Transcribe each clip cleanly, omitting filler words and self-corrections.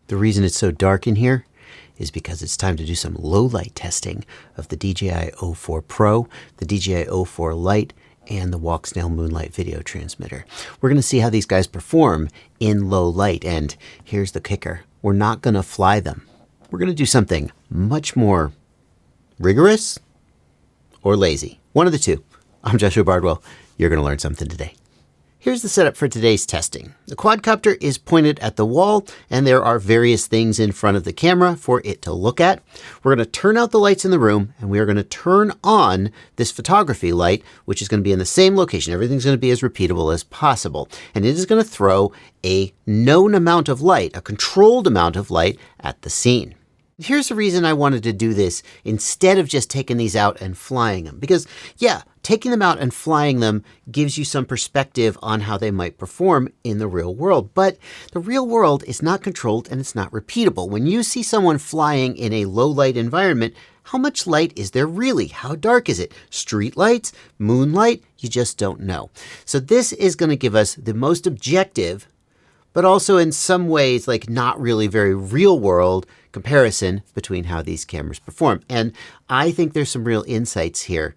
The reason it's so dark in here is because it's time to do some low light testing of the DJI O4 Pro, the DJI O4 Lite, and the Walksnail Moonlight video transmitter. We're going to see how these guys perform in low light, and here's the kicker. We're not going to fly them. We're going to do something much more rigorous or lazy. One of the two. I'm Joshua Bardwell. You're going to learn something today. Here's the setup for today's testing. The quadcopter is pointed at the wall, and there are various things in front of the camera for it to look at. We're going to turn out the lights in the room, and we are going to turn on this photography light, which is going to be in the same location. Everything's going to be as repeatable as possible. And it is going to throw a known amount of light, a controlled amount of light at the scene. Here's the reason I wanted to do this instead of just taking these out and flying them. Because, yeah, taking them out and flying them gives you some perspective on how they might perform in the real world. But the real world is not controlled and it's not repeatable. When you see someone flying in a low light environment, how much light is there really? How dark is it? Street lights? Moonlight? You just don't know. So this is going to give us the most objective, but also in some ways like not really very real world comparison between how these cameras perform. And I think there's some real insights here.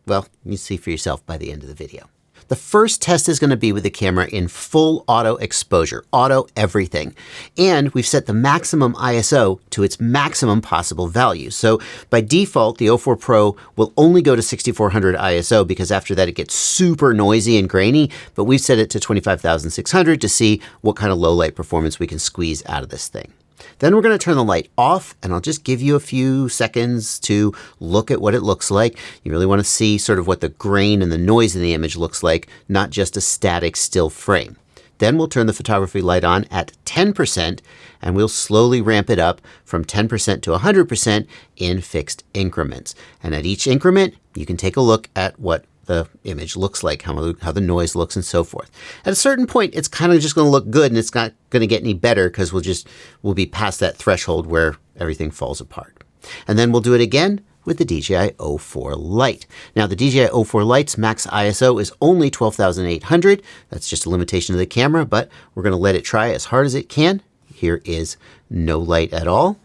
Well, you see for yourself by the end of the video. The first test is going to be with the camera in full auto exposure, auto everything. And we've set the maximum ISO to its maximum possible value. So by default, the O4 Pro will only go to 6400 ISO because after that it gets super noisy and grainy, but we've set it to 25,600 to see what kind of low light performance we can squeeze out of this thing. Then we're going to turn the light off, and I'll just give you a few seconds to look at what it looks like. You really want to see sort of what the grain and the noise in the image looks like, not just a static still frame. Then we'll turn the photography light on at 10%, and we'll slowly ramp it up from 10% to 100% in fixed increments. And at each increment, you can take a look at what the image looks like, how the noise looks and so forth. At a certain point, it's kind of just going to look good and it's not going to get any better because we'll be past that threshold where everything falls apart. And then we'll do it again with the DJI O4 Lite. Now the DJI O4 Lite's max ISO is only 12,800. That's just a limitation of the camera, but we're going to let it try as hard as it can. Here is no light at all.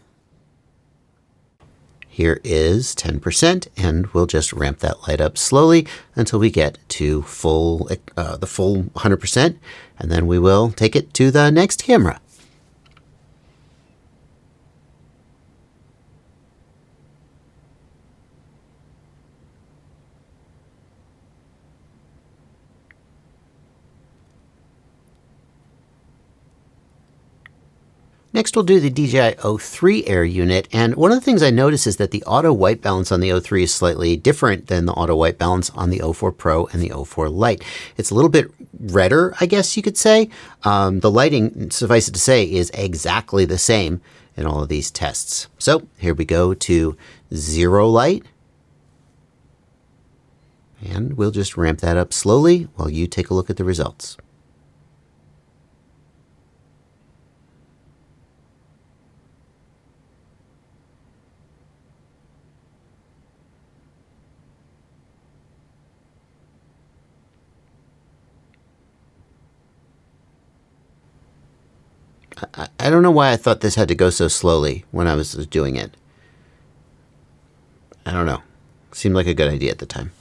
Here is 10%, and we'll just ramp that light up slowly until we get to the full 100%, and then we will take it to the next camera. Next, we'll do the DJI O3 Air unit, and one of the things I notice is that the auto white balance on the O3 is slightly different than the auto white balance on the O4 Pro and the O4 Lite. It's a little bit redder, I guess you could say. The lighting, suffice it to say, is exactly the same in all of these tests. So here we go to 0 light, and we'll just ramp that up slowly while you take a look at the results. I don't know why I thought this had to go so slowly when I was doing it. I don't know. Seemed like a good idea at the time.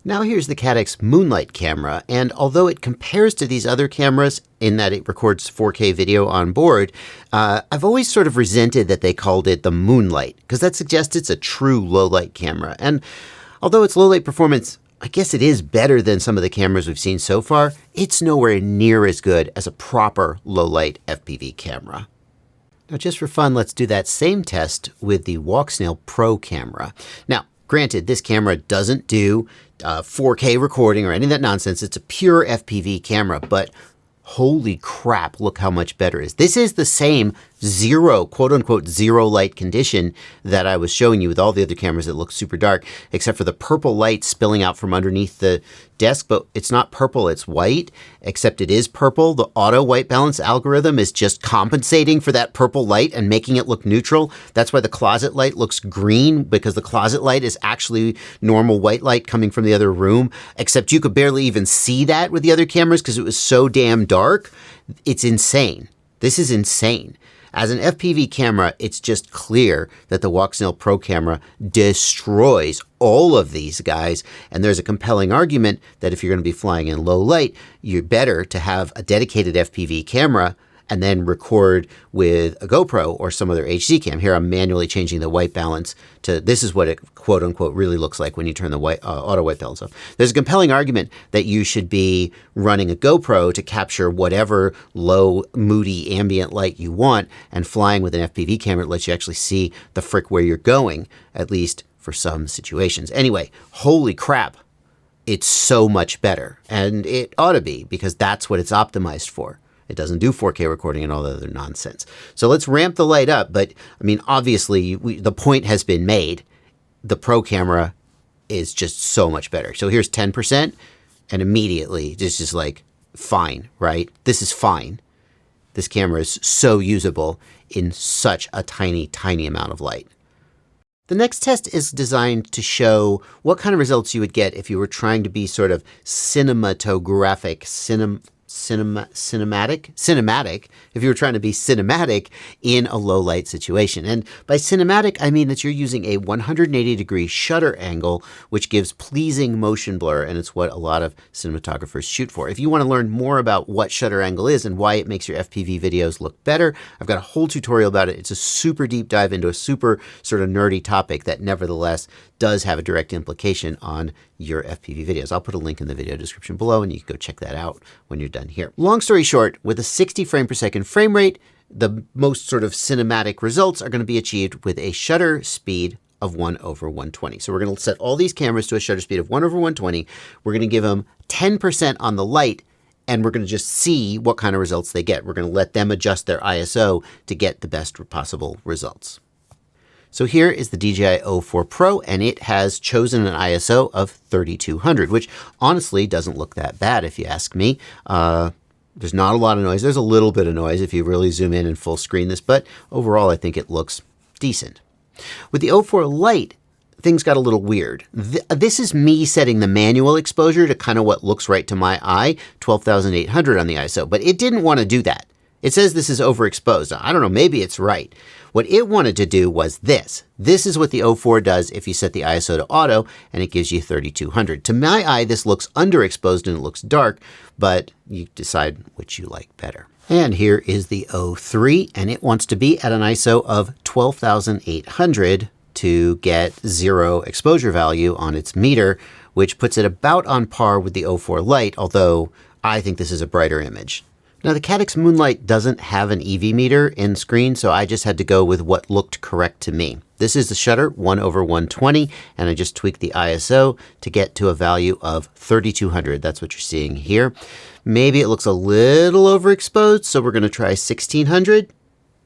Now here's the Caddx Moonlight camera, and although it compares to these other cameras in that it records 4K video on board, I've always sort of resented that they called it the Moonlight, because that suggests it's a true low light camera. And although its low light performance, I guess it is better than some of the cameras we've seen so far, it's nowhere near as good as a proper low light FPV camera. Now just for fun, let's do that same test with the Walksnail Pro camera. Now, granted, this camera doesn't do 4K recording or any of that nonsense. It's a pure FPV camera, but holy crap, look how much better it is. This is the same zero, quote unquote, zero light condition that I was showing you with all the other cameras that look super dark, except for the purple light spilling out from underneath the desk, but it's not purple, it's white, except it is purple. The auto white balance algorithm is just compensating for that purple light and making it look neutral. That's why the closet light looks green, because the closet light is actually normal white light coming from the other room, except you could barely even see that with the other cameras because it was so damn dark. It's insane. This is insane. As an FPV camera, it's just clear that the Walksnail Pro camera destroys all of these guys. And there's a compelling argument that if you're going to be flying in low light, you're better to have a dedicated FPV camera and then record with a GoPro or some other HD cam. Here I'm manually changing the white balance to, this is what it quote unquote really looks like when you turn the auto white balance off. There's a compelling argument that you should be running a GoPro to capture whatever low, moody ambient light you want, and flying with an FPV camera that lets you actually see the frick where you're going, at least for some situations. Anyway, holy crap, it's so much better. And it ought to be, because that's what it's optimized for. It doesn't do 4K recording and all the other nonsense. So let's ramp the light up. But I mean, obviously, the point has been made. The Pro camera is just so much better. So here's 10%, and immediately it's just like, fine, right? This is fine. This camera is so usable in such a tiny, tiny amount of light. The next test is designed to show what kind of results you would get if you were trying to be sort of cinematographic, cinematic, if you were trying to be cinematic in a low light situation. And by cinematic, I mean that you're using a 180-degree shutter angle, which gives pleasing motion blur, and it's what a lot of cinematographers shoot for. If you want to learn more about what shutter angle is and why it makes your FPV videos look better, I've got a whole tutorial about it. It's a super deep dive into a super sort of nerdy topic that nevertheless does have a direct implication on your FPV videos. I'll put a link in the video description below, and you can go check that out when you're done here. Long story short, with a 60 frame per second frame rate, the most sort of cinematic results are going to be achieved with a shutter speed of 1/120. So we're going to set all these cameras to a shutter speed of 1/120. We're going to give them 10% on the light, and we're going to just see what kind of results they get. We're going to let them adjust their ISO to get the best possible results. So here is the DJI O4 Pro, and it has chosen an ISO of 3200, which honestly doesn't look that bad if you ask me. There's not a lot of noise. There's a little bit of noise if you really zoom in and full screen this, but overall I think it looks decent. With the O4 Lite, things got a little weird. This is me setting the manual exposure to kind of what looks right to my eye, 12,800 on the ISO, but it didn't want to do that. It says this is overexposed. I don't know, maybe it's right. What it wanted to do was this. This is what the O4 does if you set the ISO to auto, and it gives you 3200. To my eye, this looks underexposed and it looks dark, but you decide which you like better. And here is the O3, and it wants to be at an ISO of 12,800 to get 0 exposure value on its meter, which puts it about on par with the O4 Lite, although I think this is a brighter image. Now the Caddx Moonlight doesn't have an EV meter in screen, so I just had to go with what looked correct to me. This is the shutter 1/120, and I just tweaked the ISO to get to a value of 3200. That's what you're seeing here. Maybe it looks a little overexposed, so we're going to try 1600.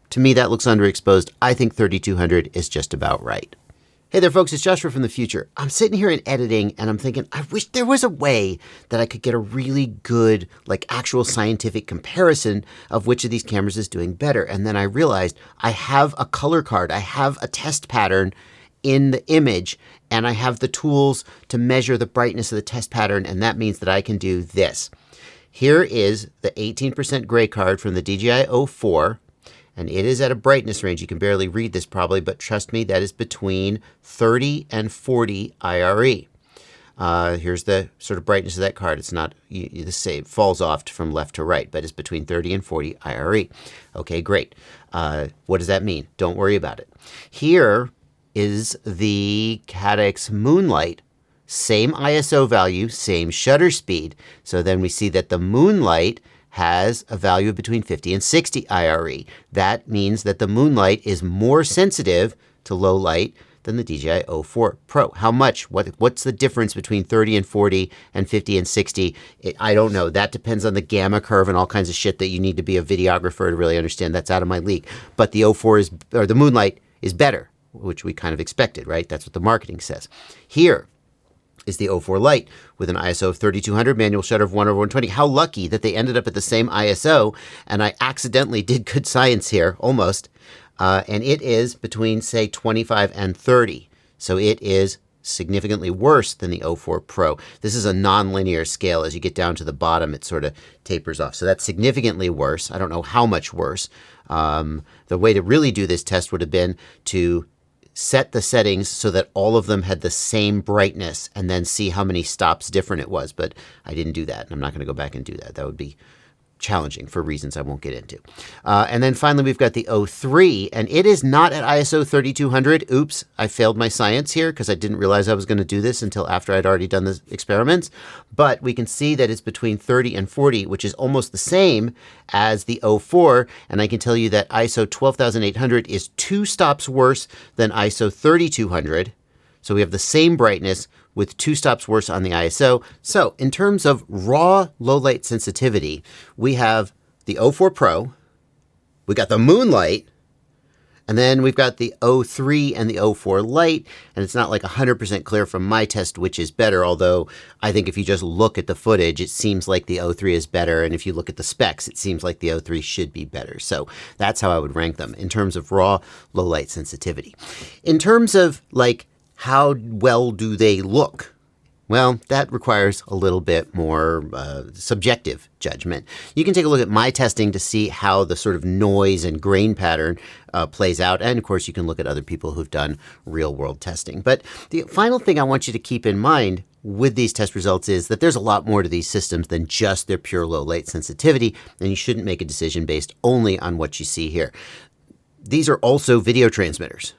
To me, that looks underexposed. I think 3200 is just about right. Hey there, folks, it's Joshua from the future. I'm sitting here in editing and I'm thinking, I wish there was a way that I could get a really good, like actual scientific comparison of which of these cameras is doing better. And then I realized I have a color card. I have a test pattern in the image, and I have the tools to measure the brightness of the test pattern. And that means that I can do this. Here is the 18% gray card from the DJI O4. And it is at a brightness range. You can barely read this probably, but trust me, that is between 30 and 40 IRE. Here's the sort of brightness of that card. It's not the same, falls off from left to right, but it's between 30 and 40 IRE. Okay, great. What does that mean? Don't worry about it. Here is the Caddx Moonlight. Same ISO value, same shutter speed. So then we see that the Moonlight has a value of between 50 and 60 IRE. That means that the Moonlight is more sensitive to low light than the DJI O4 Pro. How much? What's the difference between 30 and 40 and 50 and 60? I don't know. That depends on the gamma curve and all kinds of shit that you need to be a videographer to really understand. That's out of my league. But the O4 or the Moonlight is better, which we kind of expected, right? That's what the marketing says. Here is the O4 Lite with an ISO of 3200, manual shutter of 1/120. How lucky that they ended up at the same ISO, and I accidentally did good science here, almost. And it is between, say, 25 and 30. So it is significantly worse than the O4 Pro. This is a non-linear scale. As you get down to the bottom, it sort of tapers off. So that's significantly worse. I don't know how much worse. The way to really do this test would have been to set the settings so that all of them had the same brightness and then see how many stops different it was. But I didn't do that, and I'm not going to go back and do that. That would be challenging for reasons I won't get into. And then finally, we've got the O3, and it is not at ISO 3200. Oops, I failed my science here because I didn't realize I was going to do this until after I'd already done the experiments. But we can see that it's between 30 and 40, which is almost the same as the O4. And I can tell you that ISO 12800 is 2 stops worse than ISO 3200. So we have the same brightness with 2 stops worse on the ISO. So in terms of raw low light sensitivity, we have the O4 Pro, we got the Moonlight, and then we've got the O3 and the O4 Lite. And it's not like 100% clear from my test which is better, although I think if you just look at the footage, it seems like the O3 is better. And if you look at the specs, it seems like the O3 should be better. So that's how I would rank them in terms of raw low light sensitivity. In terms of like, how well do they look? Well, that requires a little bit more subjective judgment. You can take a look at my testing to see how the sort of noise and grain pattern plays out. And of course, you can look at other people who've done real world testing. But the final thing I want you to keep in mind with these test results is that there's a lot more to these systems than just their pure low light sensitivity. And you shouldn't make a decision based only on what you see here. These are also video transmitters,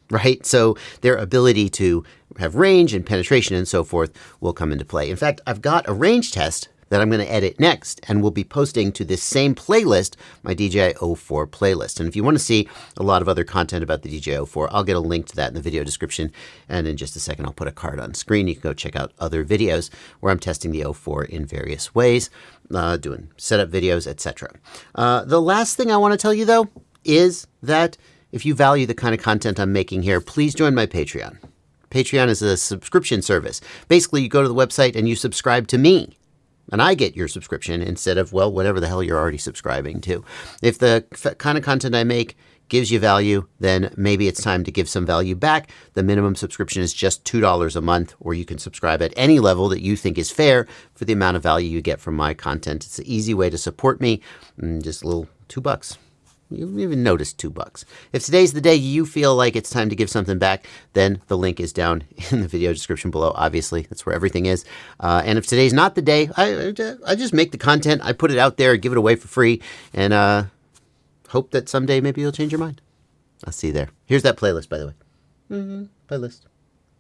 right? So their ability to have range and penetration and so forth will come into play. In fact, I've got a range test that I'm going to edit next and we'll be posting to this same playlist, my DJI O4 playlist. And if you want to see a lot of other content about the DJI O4, I'll get a link to that in the video description. And in just a second, I'll put a card on screen. You can go check out other videos where I'm testing the O4 in various ways, doing setup videos, etc. The last thing I want to tell you, though, is that if you value the kind of content I'm making here, please join my Patreon. Patreon is a subscription service. Basically, you go to the website and you subscribe to me. And I get your subscription instead of, well, whatever the hell you're already subscribing to. If the kind of content I make gives you value, then maybe it's time to give some value back. The minimum subscription is just $2 a month, or you can subscribe at any level that you think is fair for the amount of value you get from my content. It's an easy way to support me, just a little $2. You even noticed $2. If today's the day you feel like it's time to give something back, then the link is down in the video description below. Obviously, that's where everything is. And if today's not the day, I just make the content. I put it out there, give it away for free, and hope that someday maybe you'll change your mind. I'll see you there. Here's that playlist, by the way. Playlist.